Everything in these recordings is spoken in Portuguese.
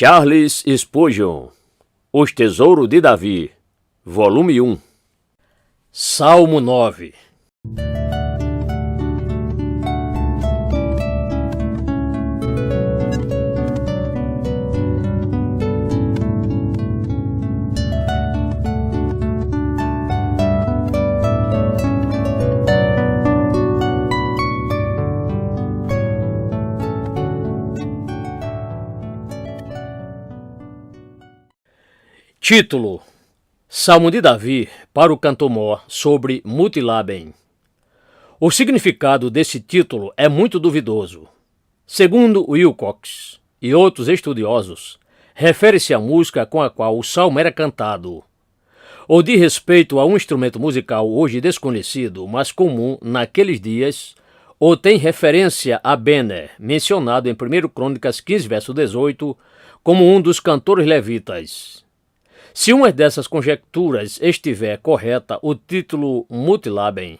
Charles Spurgeon, Os Tesouros de Davi, volume 1. Salmo 9. Título: Salmo de Davi para o cantor-mor sobre Mutilabem. O significado desse título é muito duvidoso. Segundo Wilcox e outros estudiosos, refere-se à música com a qual o salmo era cantado, ou diz respeito a um instrumento musical hoje desconhecido, mas comum naqueles dias, ou tem referência a Bener, mencionado em 1 Crônicas 15, verso 18, como um dos cantores levitas. Se uma dessas conjecturas estiver correta, o título Mutilabem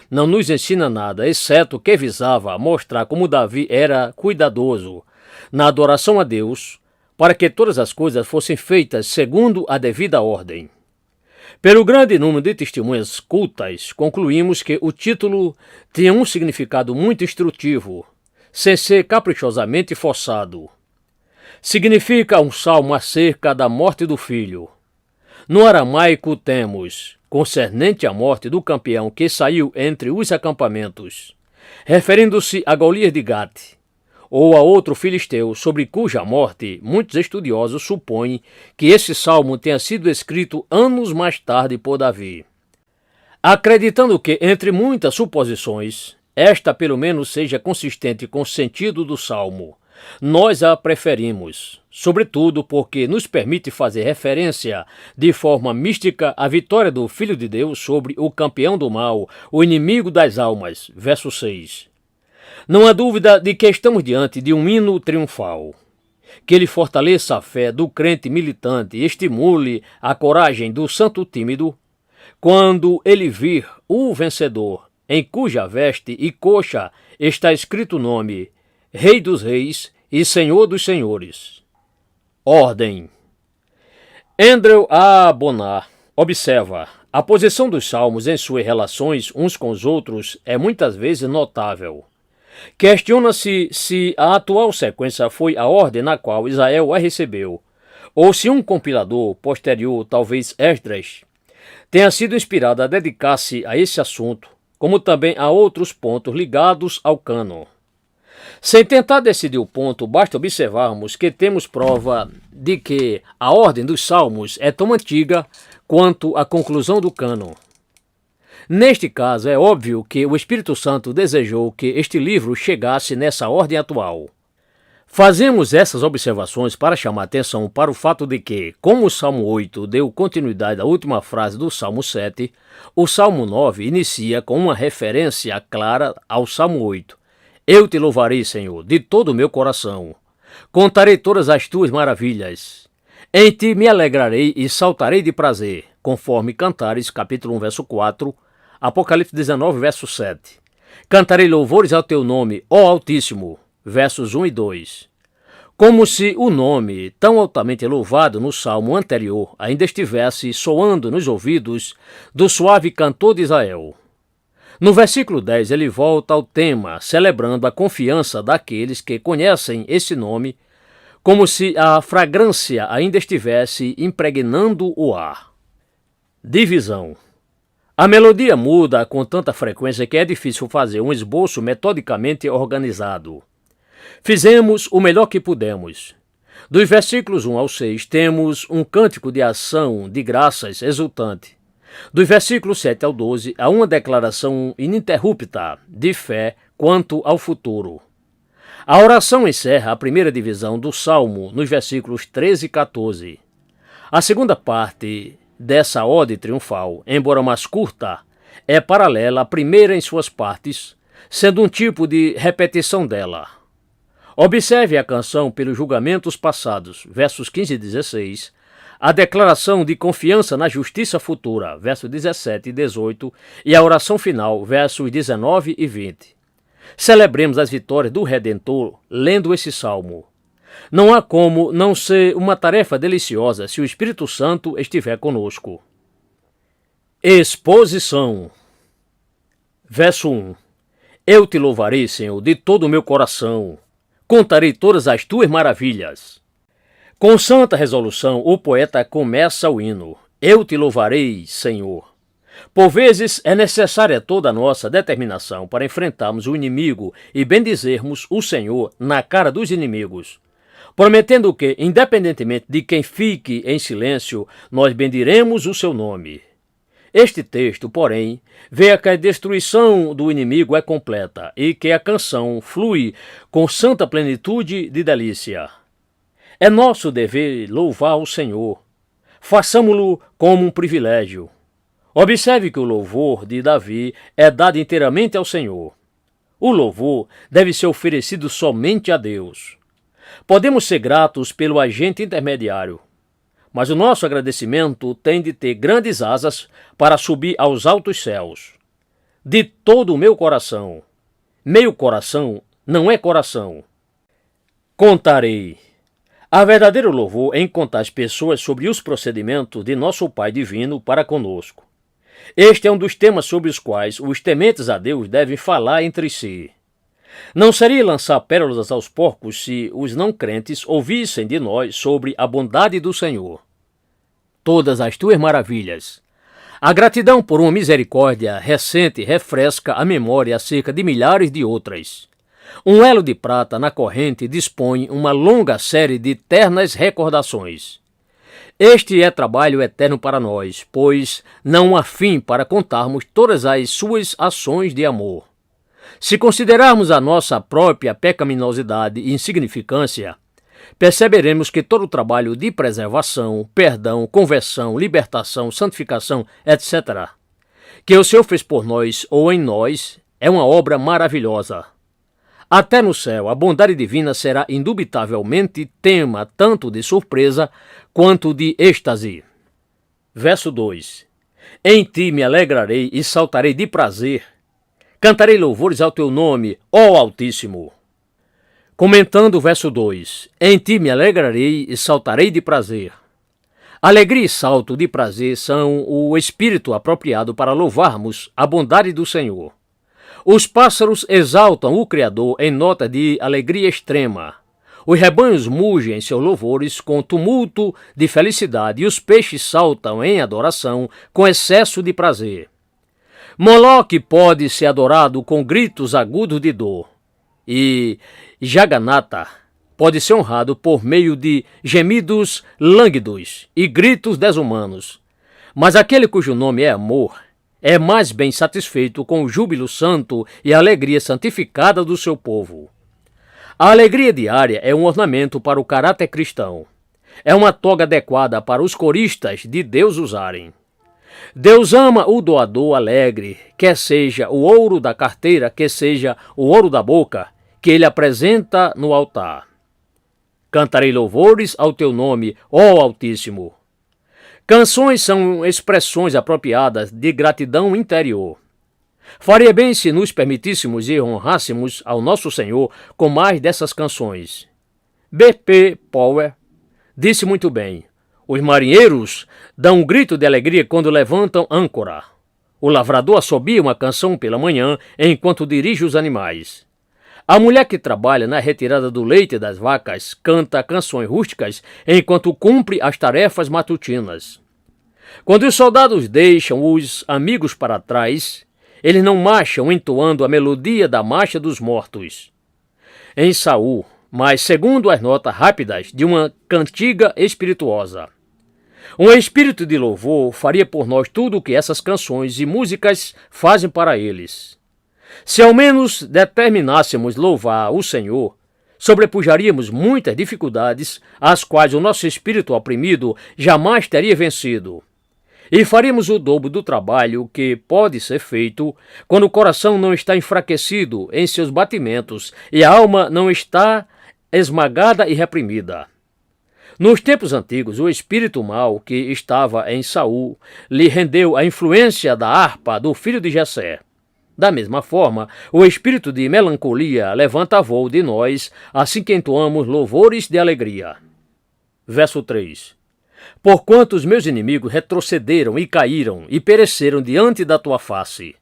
não nos ensina nada, exceto que visava mostrar como Davi era cuidadoso na adoração a Deus, para que todas as coisas fossem feitas segundo a devida ordem. Pelo grande número de testemunhas cultas, concluímos que o título tinha um significado muito instrutivo, sem ser caprichosamente forçado. Significa um salmo acerca da morte do filho. No aramaico temos, concernente à morte do campeão que saiu entre os acampamentos, referindo-se a Golias de Gate, ou a outro filisteu, sobre cuja morte muitos estudiosos supõem que esse salmo tenha sido escrito anos mais tarde por Davi. Acreditando que, entre muitas suposições, esta pelo menos seja consistente com o sentido do salmo, nós a preferimos, sobretudo porque nos permite fazer referência de forma mística à vitória do Filho de Deus sobre o campeão do mal, o inimigo das almas, verso 6. Não há dúvida de que estamos diante de um hino triunfal, que ele fortaleça a fé do crente militante e estimule a coragem do santo tímido, quando ele vir o vencedor, em cuja veste e coxa está escrito o nome Rei dos Reis e Senhor dos Senhores. Ordem. Andrew A. Bonar observa: a posição dos salmos em suas relações uns com os outros é muitas vezes notável. Questiona-se se a atual sequência foi a ordem na qual Israel a recebeu, ou se um compilador posterior, talvez Esdras, tenha sido inspirado a dedicar-se a esse assunto, como também a outros pontos ligados ao cânon. Sem tentar decidir o ponto, basta observarmos que temos prova de que a ordem dos salmos é tão antiga quanto a conclusão do cânon. Neste caso, é óbvio que o Espírito Santo desejou que este livro chegasse nessa ordem atual. Fazemos essas observações para chamar atenção para o fato de que, como o Salmo 8 deu continuidade à última frase do Salmo 7, o Salmo 9 inicia com uma referência clara ao Salmo 8. Eu te louvarei, Senhor, de todo o meu coração. Contarei todas as tuas maravilhas. Em ti me alegrarei e saltarei de prazer, conforme Cantares, capítulo 1, verso 4, Apocalipse 19, verso 7. Cantarei louvores ao teu nome, ó Altíssimo, versos 1 e 2. Como se o nome, tão altamente louvado no salmo anterior, ainda estivesse soando nos ouvidos do suave cantor de Israel. No versículo 10, ele volta ao tema, celebrando a confiança daqueles que conhecem esse nome, como se a fragrância ainda estivesse impregnando o ar. Divisão. A melodia muda com tanta frequência que é difícil fazer um esboço metodicamente organizado. Fizemos o melhor que pudemos. Dos versículos 1 ao 6, temos um cântico de ação de graças exultante. Dos versículos 7 ao 12, há uma declaração ininterrupta de fé quanto ao futuro. A oração encerra a primeira divisão do Salmo nos versículos 13 e 14. A segunda parte dessa ode triunfal, embora mais curta, é paralela à primeira em suas partes, sendo um tipo de repetição dela. Observe a canção pelos julgamentos passados, versos 15 e 16, a declaração de confiança na justiça futura, versos 17 e 18, e a oração final, versos 19 e 20. Celebremos as vitórias do Redentor lendo esse salmo. Não há como não ser uma tarefa deliciosa se o Espírito Santo estiver conosco. Exposição. Verso 1. Eu te louvarei, Senhor, de todo o meu coração. Contarei todas as tuas maravilhas. Com santa resolução, o poeta começa o hino. Eu te louvarei, Senhor. Por vezes é necessária toda a nossa determinação para enfrentarmos o inimigo e bendizermos o Senhor na cara dos inimigos, prometendo que, independentemente de quem fique em silêncio, nós bendiremos o seu nome. Este texto, porém, vê que a destruição do inimigo é completa e que a canção flui com santa plenitude de delícia. É nosso dever louvar o Senhor. Façamo-lo como um privilégio. Observe que o louvor de Davi é dado inteiramente ao Senhor. O louvor deve ser oferecido somente a Deus. Podemos ser gratos pelo agente intermediário, mas o nosso agradecimento tem de ter grandes asas para subir aos altos céus. De todo o meu coração. Meio coração não é coração. Contarei. Há verdadeiro louvor em contar às pessoas sobre os procedimentos de nosso Pai Divino para conosco. Este é um dos temas sobre os quais os tementes a Deus devem falar entre si. Não seria lançar pérolas aos porcos se os não crentes ouvissem de nós sobre a bondade do Senhor. Todas as tuas maravilhas. A gratidão por uma misericórdia recente refresca a memória acerca de milhares de outras. Um elo de prata na corrente dispõe uma longa série de ternas recordações. Este é trabalho eterno para nós, pois não há fim para contarmos todas as suas ações de amor. Se considerarmos a nossa própria pecaminosidade e insignificância, perceberemos que todo o trabalho de preservação, perdão, conversão, libertação, santificação, etc., que o Senhor fez por nós ou em nós, é uma obra maravilhosa. Até no céu, a bondade divina será indubitavelmente tema tanto de surpresa quanto de êxtase. Verso 2. Em ti me alegrarei e saltarei de prazer. Cantarei louvores ao teu nome, ó Altíssimo. Comentando o verso 2. Em ti me alegrarei e saltarei de prazer. Alegria e salto de prazer são o espírito apropriado para louvarmos a bondade do Senhor. Os pássaros exaltam o Criador em nota de alegria extrema. Os rebanhos mugem em seus louvores com tumulto de felicidade e os peixes saltam em adoração com excesso de prazer. Moloque pode ser adorado com gritos agudos de dor e Jagannatha pode ser honrado por meio de gemidos lânguidos e gritos desumanos. Mas aquele cujo nome é amor é mais bem satisfeito com o júbilo santo e a alegria santificada do seu povo. A alegria diária é um ornamento para o caráter cristão. É uma toga adequada para os coristas de Deus usarem. Deus ama o doador alegre, quer seja o ouro da carteira, quer seja o ouro da boca, que ele apresenta no altar. Cantarei louvores ao teu nome, ó Altíssimo. Canções são expressões apropriadas de gratidão interior. Faria bem se nos permitíssemos e honrássemos ao nosso Senhor com mais dessas canções. B.P. Power disse muito bem: os marinheiros dão um grito de alegria quando levantam âncora. O lavrador assobia uma canção pela manhã enquanto dirige os animais. A mulher que trabalha na retirada do leite das vacas canta canções rústicas enquanto cumpre as tarefas matutinas. Quando os soldados deixam os amigos para trás, eles não marcham entoando a melodia da marcha dos mortos. Em Saul, mas segundo as notas rápidas de uma cantiga espirituosa. Um espírito de louvor faria por nós tudo o que essas canções e músicas fazem para eles. Se ao menos determinássemos louvar o Senhor, sobrepujaríamos muitas dificuldades às quais o nosso espírito oprimido jamais teria vencido. E faríamos o dobro do trabalho que pode ser feito quando o coração não está enfraquecido em seus batimentos e a alma não está esmagada e reprimida. Nos tempos antigos, o espírito mau que estava em Saul lhe rendeu a influência da harpa do filho de Jessé. Da mesma forma, o espírito de melancolia levanta voo de nós, assim que entoamos louvores de alegria. Verso 3. Porquanto os meus inimigos retrocederam e caíram e pereceram diante da tua face.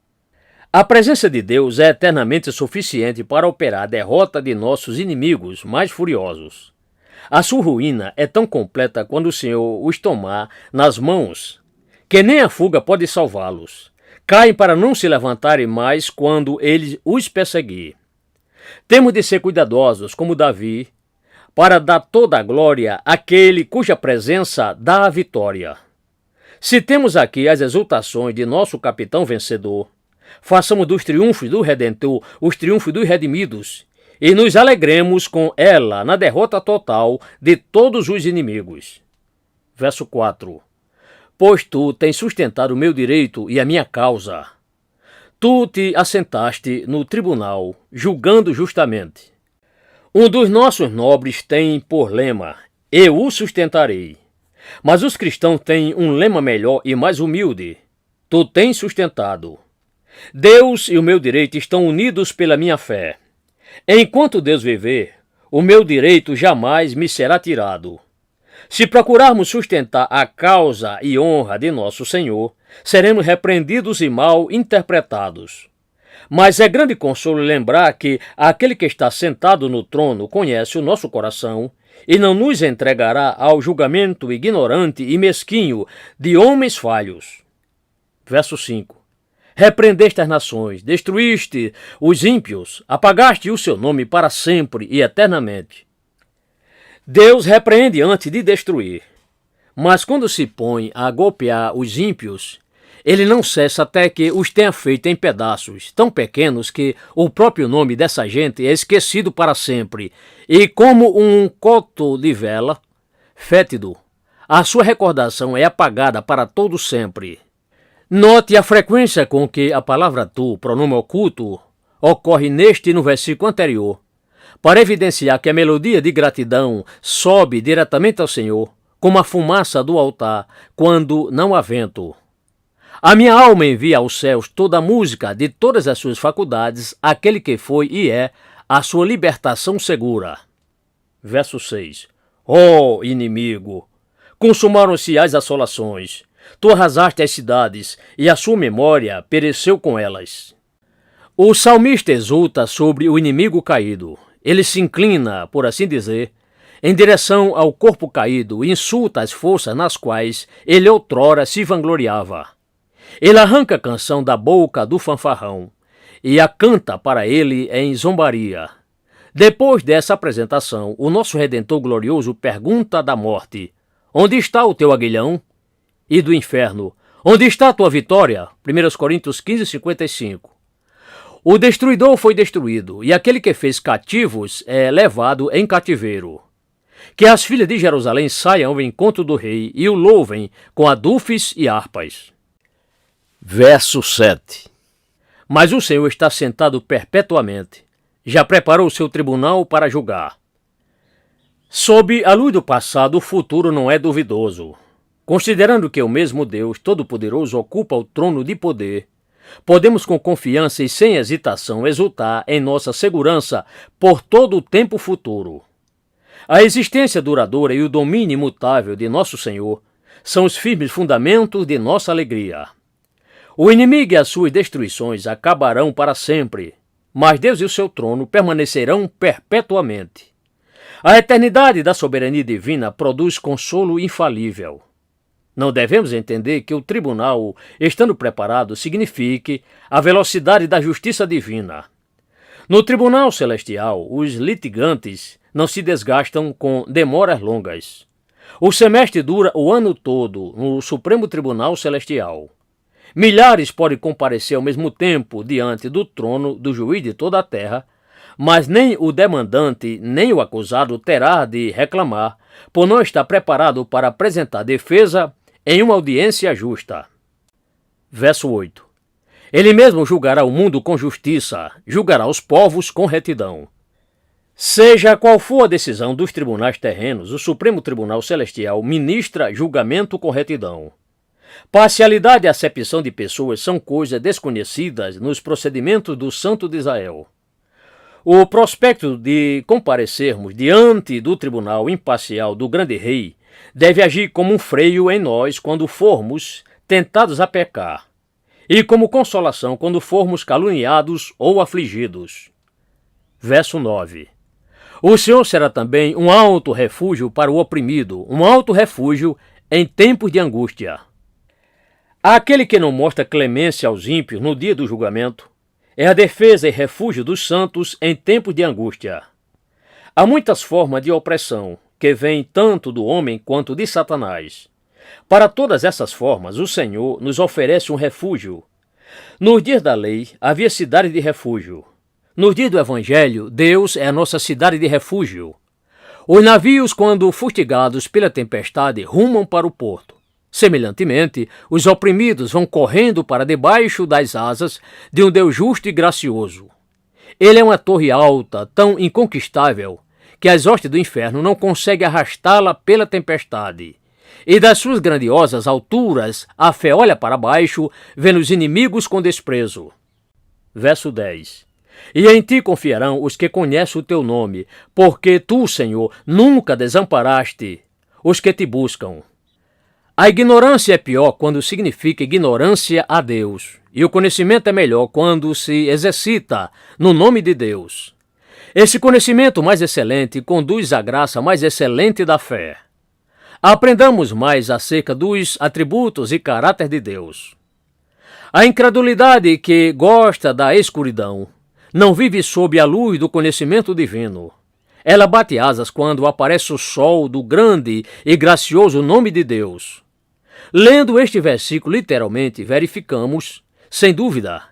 A presença de Deus é eternamente suficiente para operar a derrota de nossos inimigos mais furiosos. A sua ruína é tão completa quando o Senhor os tomar nas mãos, que nem a fuga pode salvá-los. Caem para não se levantarem mais quando ele os perseguir. Temos de ser cuidadosos, como Davi, para dar toda a glória àquele cuja presença dá a vitória. Se temos aqui as exultações de nosso capitão vencedor, façamos dos triunfos do Redentor os triunfos dos redimidos e nos alegremos com ela na derrota total de todos os inimigos. Verso 4. Pois tu tens sustentado o meu direito e a minha causa. Tu te assentaste no tribunal, julgando justamente. Um dos nossos nobres tem por lema, eu o sustentarei. Mas os cristãos têm um lema melhor e mais humilde, tu tens sustentado. Deus e o meu direito estão unidos pela minha fé. Enquanto Deus viver, o meu direito jamais me será tirado. Se procurarmos sustentar a causa e honra de nosso Senhor, seremos repreendidos e mal interpretados. Mas é grande consolo lembrar que aquele que está sentado no trono conhece o nosso coração e não nos entregará ao julgamento ignorante e mesquinho de homens falhos. Verso 5. Repreendeste as nações, destruíste os ímpios, apagaste o seu nome para sempre e eternamente. Deus repreende antes de destruir, mas quando se põe a golpear os ímpios, ele não cessa até que os tenha feito em pedaços tão pequenos que o próprio nome dessa gente é esquecido para sempre, e como um coto de vela fétido, a sua recordação é apagada para todo sempre. Note a frequência com que a palavra tu, pronome oculto, ocorre neste e no versículo anterior, para evidenciar que a melodia de gratidão sobe diretamente ao Senhor, como a fumaça do altar, quando não há vento. A minha alma envia aos céus toda a música de todas as suas faculdades, aquele que foi e é a sua libertação segura. Verso 6. Ó inimigo, consumaram-se as assolações, tu arrasaste as cidades, e a sua memória pereceu com elas. O salmista exulta sobre o inimigo caído. Ele se inclina, por assim dizer, em direção ao corpo caído e insulta as forças nas quais ele outrora se vangloriava. Ele arranca a canção da boca do fanfarrão e a canta para ele em zombaria. Depois dessa apresentação, o nosso Redentor glorioso pergunta da morte, onde está o teu aguilhão? E do inferno, onde está a tua vitória? 1 Coríntios 15, 55. O destruidor foi destruído, e aquele que fez cativos é levado em cativeiro. Que as filhas de Jerusalém saiam ao encontro do rei e o louvem com adufes e harpas. Verso 7. Mas o Senhor está sentado perpetuamente, já preparou o seu tribunal para julgar. Sob a luz do passado, o futuro não é duvidoso. Considerando que o mesmo Deus Todo-Poderoso ocupa o trono de poder, podemos com confiança e sem hesitação exultar em nossa segurança por todo o tempo futuro. A existência duradoura e o domínio imutável de nosso Senhor são os firmes fundamentos de nossa alegria. O inimigo e as suas destruições acabarão para sempre, mas Deus e o seu trono permanecerão perpetuamente. A eternidade da soberania divina produz consolo infalível. Não devemos entender que o tribunal, estando preparado, signifique a velocidade da justiça divina. No tribunal celestial, os litigantes não se desgastam com demoras longas. O semestre dura o ano todo no Supremo Tribunal Celestial. Milhares podem comparecer ao mesmo tempo diante do trono do juiz de toda a terra, mas nem o demandante nem o acusado terá de reclamar, por não estar preparado para apresentar defesa em uma audiência justa. Verso 8. Ele mesmo julgará o mundo com justiça, julgará os povos com retidão. Seja qual for a decisão dos tribunais terrenos, o Supremo Tribunal Celestial ministra julgamento com retidão. Parcialidade e acepção de pessoas são coisas desconhecidas nos procedimentos do Santo de Israel. O prospecto de comparecermos diante do tribunal imparcial do grande rei deve agir como um freio em nós quando formos tentados a pecar, e como consolação quando formos caluniados ou afligidos. Verso 9. O Senhor será também um alto refúgio para o oprimido, um alto refúgio em tempos de angústia. Aquele que não mostra clemência aos ímpios no dia do julgamento é a defesa e refúgio dos santos em tempos de angústia. Há muitas formas de opressão que vêm tanto do homem quanto de Satanás. Para todas essas formas, o Senhor nos oferece um refúgio. Nos dias da lei, havia cidade de refúgio. Nos dias do Evangelho, Deus é a nossa cidade de refúgio. Os navios, quando fustigados pela tempestade, rumam para o porto. Semelhantemente, os oprimidos vão correndo para debaixo das asas de um Deus justo e gracioso. Ele é uma torre alta, tão inconquistável, que as hostes do inferno não conseguem arrastá-la pela tempestade. E das suas grandiosas alturas, a fé olha para baixo, vendo os inimigos com desprezo. Verso 10. E em ti confiarão os que conhecem o teu nome, porque tu, Senhor, nunca desamparaste os que te buscam. A ignorância é pior quando significa ignorância a Deus, e o conhecimento é melhor quando se exercita no nome de Deus. Esse conhecimento mais excelente conduz à graça mais excelente da fé. Aprendamos mais acerca dos atributos e caráter de Deus. A incredulidade que gosta da escuridão não vive sob a luz do conhecimento divino. Ela bate asas quando aparece o sol do grande e gracioso nome de Deus. Lendo este versículo literalmente, verificamos, sem dúvida,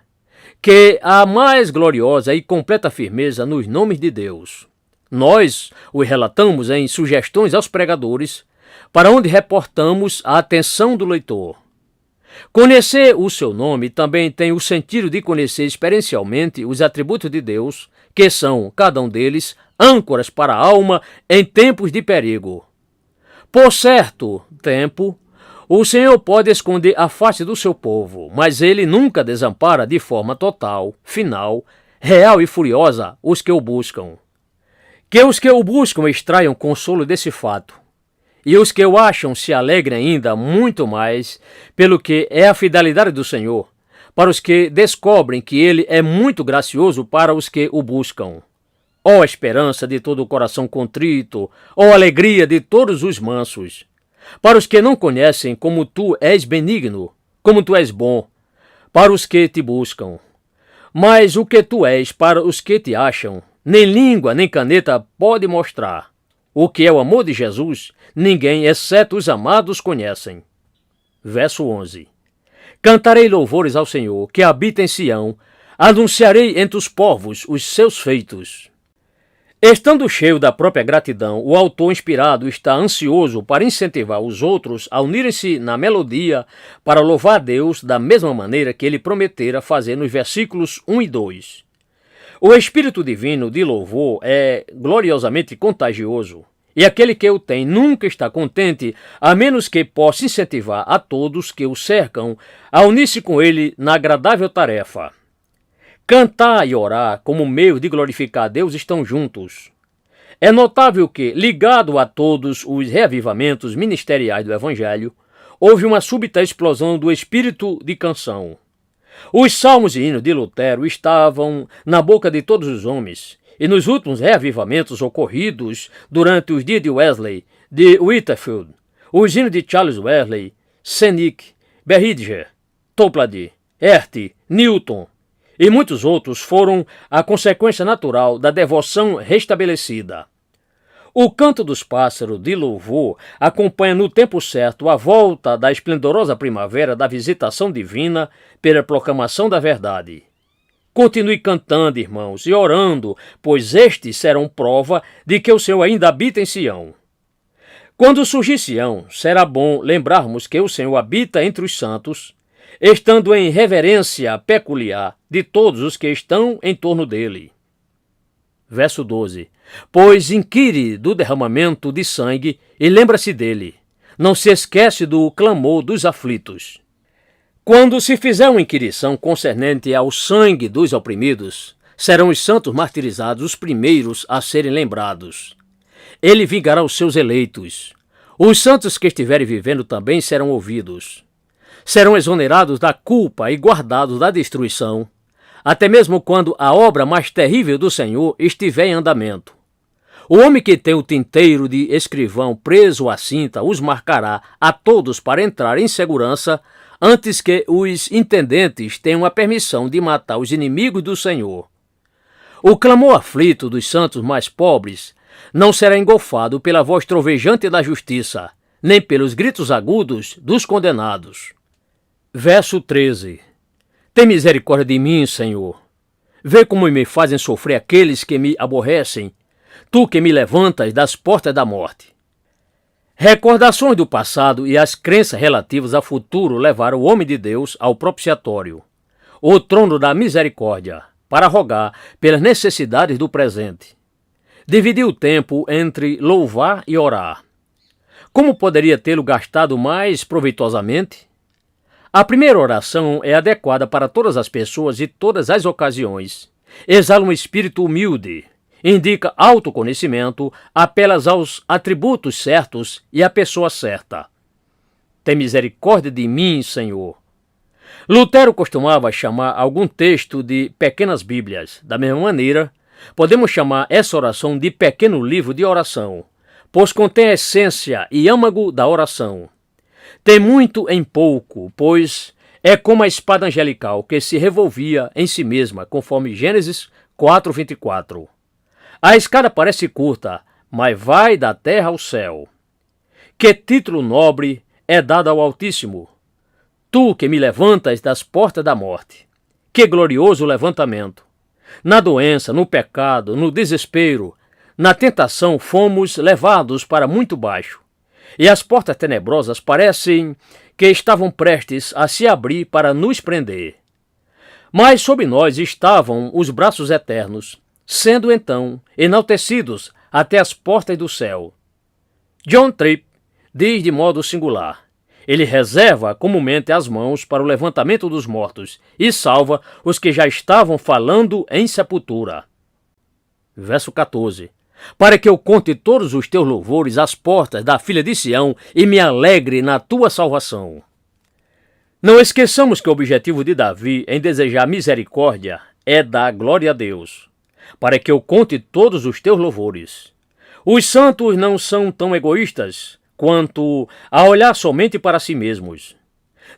que há mais gloriosa e completa firmeza nos nomes de Deus. Nós o relatamos em sugestões aos pregadores, para onde reportamos a atenção do leitor. Conhecer o seu nome também tem o sentido de conhecer experiencialmente os atributos de Deus, que são, cada um deles, âncoras para a alma em tempos de perigo. Por certo tempo, o Senhor pode esconder a face do seu povo, mas ele nunca desampara de forma total, final, real e furiosa os que o buscam. Que os que o buscam extraiam consolo desse fato, e os que o acham se alegrem ainda muito mais pelo que é a fidelidade do Senhor, para os que descobrem que ele é muito gracioso para os que o buscam. Ó esperança de todo o coração contrito, ó alegria de todos os mansos, para os que não conhecem como tu és benigno, como tu és bom, para os que te buscam. Mas o que tu és para os que te acham, nem língua nem caneta pode mostrar. O que é o amor de Jesus, ninguém, exceto os amados, conhecem. Verso 11. Cantarei louvores ao Senhor, que habita em Sião, anunciarei entre os povos os seus feitos. Estando cheio da própria gratidão, o autor inspirado está ansioso para incentivar os outros a unirem-se na melodia para louvar a Deus da mesma maneira que ele prometera fazer nos versículos 1 e 2. O Espírito Divino de louvor é gloriosamente contagioso, e aquele que o tem nunca está contente, a menos que possa incentivar a todos que o cercam a unir-se com ele na agradável tarefa. Cantar e orar como meio de glorificar a Deus estão juntos. É notável que, ligado a todos os reavivamentos ministeriais do Evangelho, houve uma súbita explosão do espírito de canção. Os salmos e hinos de Lutero estavam na boca de todos os homens, e nos últimos reavivamentos ocorridos durante os dias de Wesley, de Whitefield, os hinos de Charles Wesley, Sennick, Berridger, Toplady, Hert, Newton e muitos outros foram a consequência natural da devoção restabelecida. O canto dos pássaros de louvor acompanha no tempo certo a volta da esplendorosa primavera da visitação divina pela proclamação da verdade. Continue cantando, irmãos, e orando, pois estes serão prova de que o Senhor ainda habita em Sião. Quando surgir Sião, será bom lembrarmos que o Senhor habita entre os santos, estando em reverência peculiar de todos os que estão em torno dele. Verso 12. Pois inquire do derramamento de sangue e lembra-se dele, não se esquece do clamor dos aflitos. Quando se fizer uma inquirição concernente ao sangue dos oprimidos, serão os santos martirizados os primeiros a serem lembrados. Ele vingará os seus eleitos. Os santos que estiverem vivendo também serão ouvidos. Serão exonerados da culpa e guardados da destruição, até mesmo quando a obra mais terrível do Senhor estiver em andamento. O homem que tem o tinteiro de escrivão preso à cinta os marcará a todos para entrar em segurança antes que os intendentes tenham a permissão de matar os inimigos do Senhor. O clamor aflito dos santos mais pobres não será engolfado pela voz trovejante da justiça, nem pelos gritos agudos dos condenados. Verso 13. Tem misericórdia de mim, Senhor. Vê como me fazem sofrer aqueles que me aborrecem, tu que me levantas das portas da morte. Recordações do passado e as crenças relativas ao futuro levaram o homem de Deus ao propiciatório, o trono da misericórdia, para rogar pelas necessidades do presente. Dividiu o tempo entre louvar e orar. Como poderia tê-lo gastado mais proveitosamente? A primeira oração é adequada para todas as pessoas e todas as ocasiões. Exala um espírito humilde, indica autoconhecimento, apela aos atributos certos e à pessoa certa. Tem misericórdia de mim, Senhor. Lutero costumava chamar algum texto de pequenas bíblias. Da mesma maneira, podemos chamar essa oração de pequeno livro de oração, pois contém a essência e âmago da oração. Tem muito em pouco, pois é como a espada angelical que se revolvia em si mesma, conforme Gênesis 4:24. A escada parece curta, mas vai da terra ao céu. Que título nobre é dado ao Altíssimo! Tu que me levantas das portas da morte. Que glorioso levantamento! Na doença, no pecado, no desespero, na tentação fomos levados para muito baixo. E as portas tenebrosas parecem que estavam prestes a se abrir para nos prender. Mas sob nós estavam os braços eternos, sendo então enaltecidos até as portas do céu. John Tripp diz de modo singular: ele reserva comumente as mãos para o levantamento dos mortos e salva os que já estavam falando em sepultura. Verso 14. Para que eu conte todos os teus louvores às portas da filha de Sião e me alegre na tua salvação. Não esqueçamos que o objetivo de Davi em desejar misericórdia é dar glória a Deus. Para que eu conte todos os teus louvores. Os santos não são tão egoístas quanto a olhar somente para si mesmos.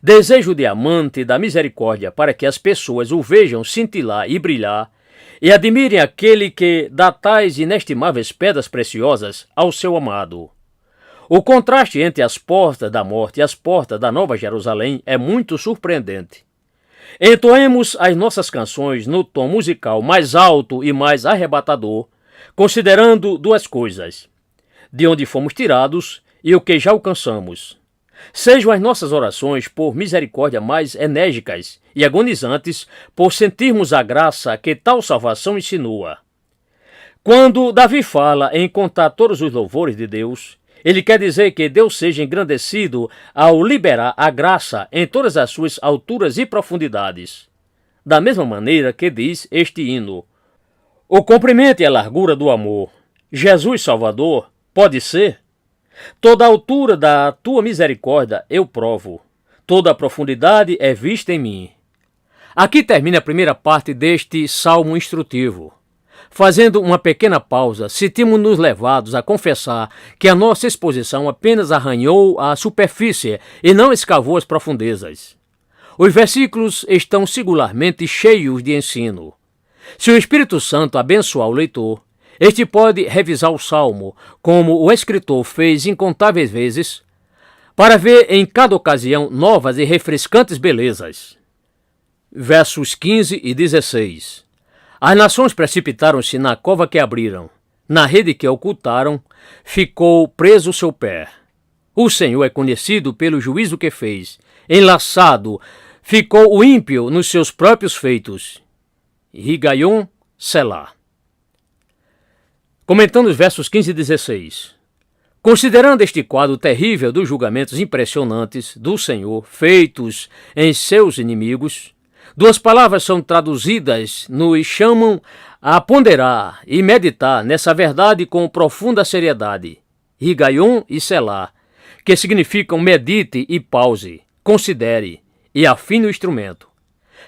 Desejo o diamante da misericórdia para que as pessoas o vejam cintilar e brilhar e admirem aquele que dá tais inestimáveis pedras preciosas ao seu amado. O contraste entre as portas da morte e as portas da Nova Jerusalém é muito surpreendente. Entoemos as nossas canções no tom musical mais alto e mais arrebatador, considerando duas coisas: de onde fomos tirados e o que já alcançamos. Sejam as nossas orações por misericórdia mais enérgicas e agonizantes por sentirmos a graça que tal salvação insinua. Quando Davi fala em contar todos os louvores de Deus, ele quer dizer que Deus seja engrandecido ao liberar a graça em todas as suas alturas e profundidades. Da mesma maneira que diz este hino: o comprimento e a largura do amor, Jesus Salvador, pode ser? Toda a altura da tua misericórdia eu provo, toda a profundidade é vista em mim. Aqui termina a primeira parte deste salmo instrutivo. Fazendo uma pequena pausa, sentimos-nos levados a confessar que a nossa exposição apenas arranhou a superfície e não escavou as profundezas. Os versículos estão singularmente cheios de ensino. Se o Espírito Santo abençoar o leitor, este pode revisar o salmo, como o escritor fez incontáveis vezes, para ver em cada ocasião novas e refrescantes belezas. Versos 15 e 16. As nações precipitaram-se na cova que abriram, na rede que ocultaram, ficou preso o seu pé. O Senhor é conhecido pelo juízo que fez, enlaçado ficou o ímpio nos seus próprios feitos. Higaion Selah. Comentando os versos 15 e 16. Considerando este quadro terrível dos julgamentos impressionantes do Senhor feitos em seus inimigos, duas palavras são traduzidas, nos chamam a ponderar e meditar nessa verdade com profunda seriedade, Higaion e Selá, que significam medite e pause, considere e afine o instrumento.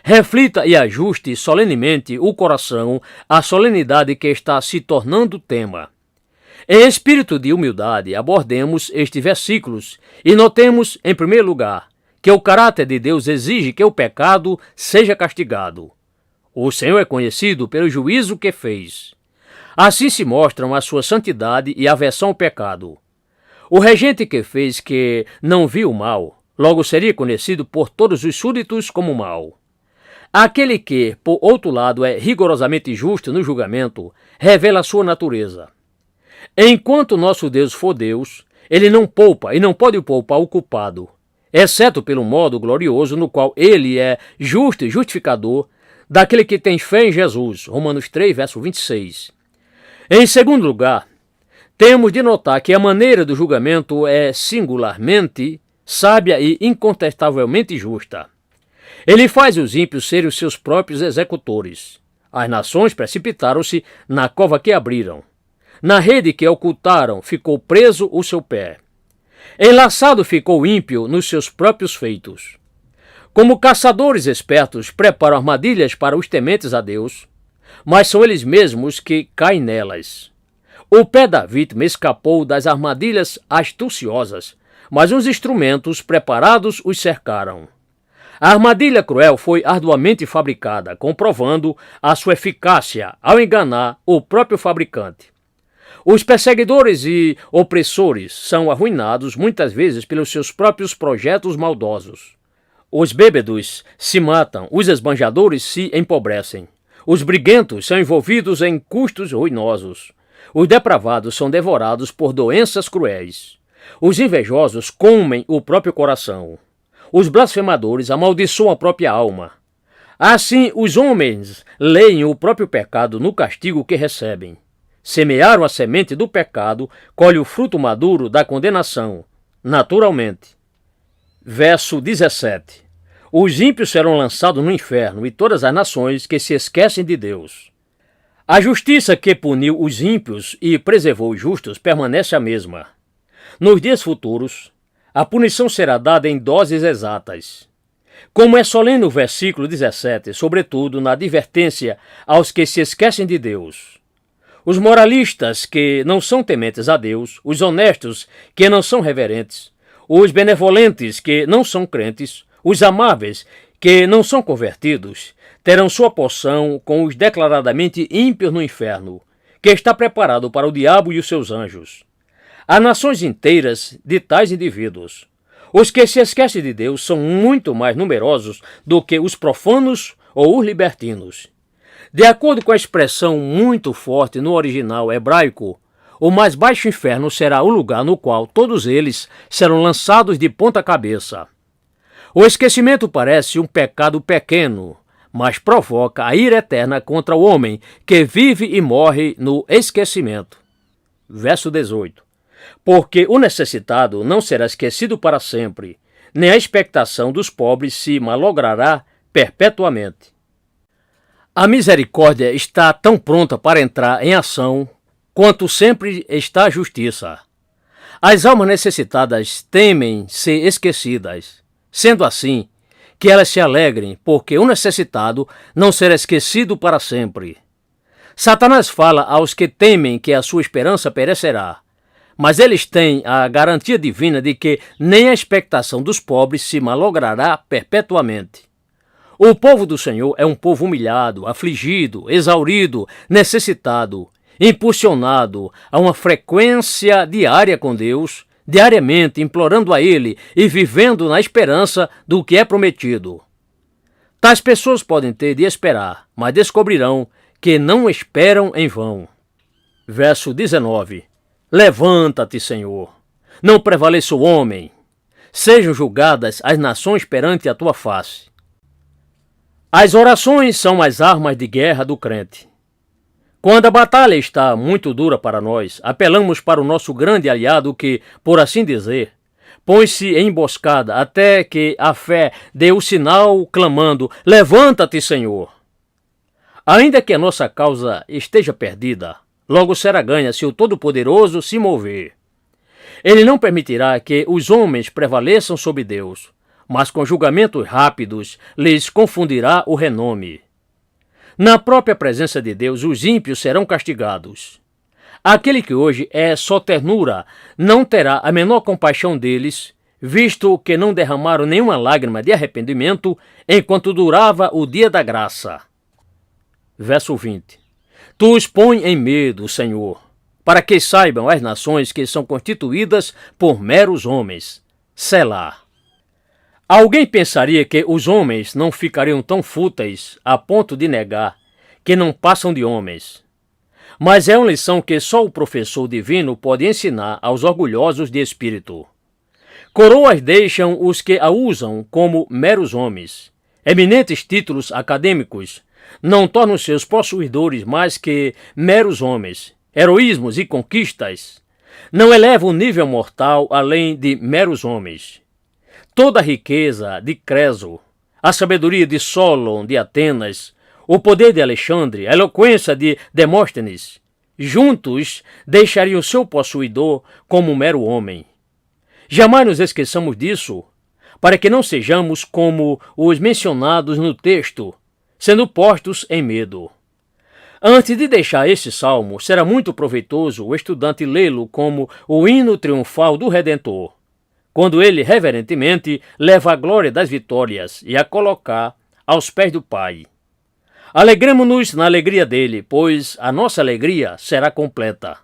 Reflita e ajuste solenemente o coração à solenidade que está se tornando tema. Em espírito de humildade, abordemos estes versículos e notemos, em primeiro lugar, que o caráter de Deus exige que o pecado seja castigado. O Senhor é conhecido pelo juízo que fez. Assim se mostram a sua santidade e aversão ao pecado. O regente que fez que não viu o mal, logo seria conhecido por todos os súditos como mal. Aquele que, por outro lado, é rigorosamente justo no julgamento, revela a sua natureza. Enquanto nosso Deus for Deus, ele não poupa e não pode poupar o culpado, exceto pelo modo glorioso no qual ele é justo e justificador daquele que tem fé em Jesus. Romanos 3, verso 26. Em segundo lugar, temos de notar que a maneira do julgamento é singularmente sábia e incontestavelmente justa. Ele faz os ímpios serem os seus próprios executores. As nações precipitaram-se na cova que abriram. Na rede que ocultaram ficou preso o seu pé. Enlaçado ficou o ímpio nos seus próprios feitos. Como caçadores espertos preparam armadilhas para os tementes a Deus, mas são eles mesmos que caem nelas. O pé da vítima escapou das armadilhas astuciosas, mas uns instrumentos preparados os cercaram. A armadilha cruel foi arduamente fabricada, comprovando a sua eficácia ao enganar o próprio fabricante. Os perseguidores e opressores são arruinados muitas vezes pelos seus próprios projetos maldosos. Os bêbados se matam, os esbanjadores se empobrecem. Os briguentos são envolvidos em custos ruinosos. Os depravados são devorados por doenças cruéis. Os invejosos comem o próprio coração. Os blasfemadores amaldiçoam a própria alma. Assim, os homens leem o próprio pecado no castigo que recebem. Semearam a semente do pecado, colhe o fruto maduro da condenação, naturalmente. Verso 17. Os ímpios serão lançados no inferno e todas as nações que se esquecem de Deus. A justiça que puniu os ímpios e preservou os justos permanece a mesma. Nos dias futuros, a punição será dada em doses exatas. Como é solene o versículo 17, sobretudo na advertência aos que se esquecem de Deus. Os moralistas que não são tementes a Deus, os honestos que não são reverentes, os benevolentes que não são crentes, os amáveis que não são convertidos, terão sua porção com os declaradamente ímpios no inferno, que está preparado para o diabo e os seus anjos. Há nações inteiras de tais indivíduos. Os que se esquecem de Deus são muito mais numerosos do que os profanos ou os libertinos. De acordo com a expressão muito forte no original hebraico, o mais baixo inferno será o lugar no qual todos eles serão lançados de ponta cabeça. O esquecimento parece um pecado pequeno, mas provoca a ira eterna contra o homem que vive e morre no esquecimento. Verso 18. Porque o necessitado não será esquecido para sempre, nem a expectação dos pobres se malogrará perpetuamente. A misericórdia está tão pronta para entrar em ação quanto sempre está a justiça. As almas necessitadas temem ser esquecidas, sendo assim, que elas se alegrem, porque o necessitado não será esquecido para sempre. Satanás fala aos que temem que a sua esperança perecerá, mas eles têm a garantia divina de que nem a expectação dos pobres se malogrará perpetuamente. O povo do Senhor é um povo humilhado, afligido, exaurido, necessitado, impulsionado a uma frequência diária com Deus, diariamente implorando a Ele e vivendo na esperança do que é prometido. Tais pessoas podem ter de esperar, mas descobrirão que não esperam em vão. Verso 19. Levanta-te, Senhor, não prevaleça o homem, sejam julgadas as nações perante a tua face. As orações são as armas de guerra do crente. Quando a batalha está muito dura para nós, apelamos para o nosso grande aliado que, por assim dizer, põe-se em emboscada até que a fé dê o sinal clamando: levanta-te, Senhor! Ainda que a nossa causa esteja perdida, logo será ganha se o Todo-Poderoso se mover. Ele não permitirá que os homens prevaleçam sobre Deus, mas com julgamentos rápidos lhes confundirá o renome. Na própria presença de Deus, os ímpios serão castigados. Aquele que hoje é só ternura não terá a menor compaixão deles, visto que não derramaram nenhuma lágrima de arrependimento enquanto durava o dia da graça. Verso 20. Tu os põe em medo, Senhor, para que saibam as nações que são constituídas por meros homens. Selá. Alguém pensaria que os homens não ficariam tão fúteis a ponto de negar que não passam de homens. Mas é uma lição que só o professor divino pode ensinar aos orgulhosos de espírito. Coroas deixam os que a usam como meros homens. Eminentes títulos acadêmicos não tornam seus possuidores mais que meros homens. Heroísmos e conquistas não elevam o nível mortal além de meros homens. Toda a riqueza de Creso, a sabedoria de Solon de Atenas, o poder de Alexandre, a eloquência de Demóstenes, juntos deixariam seu possuidor como um mero homem. Jamais nos esqueçamos disso, para que não sejamos como os mencionados no texto, sendo postos em medo. Antes de deixar este salmo, será muito proveitoso o estudante lê-lo como o hino triunfal do Redentor, quando ele reverentemente leva a glória das vitórias e a colocar aos pés do Pai. Alegremo-nos na alegria dele, pois a nossa alegria será completa.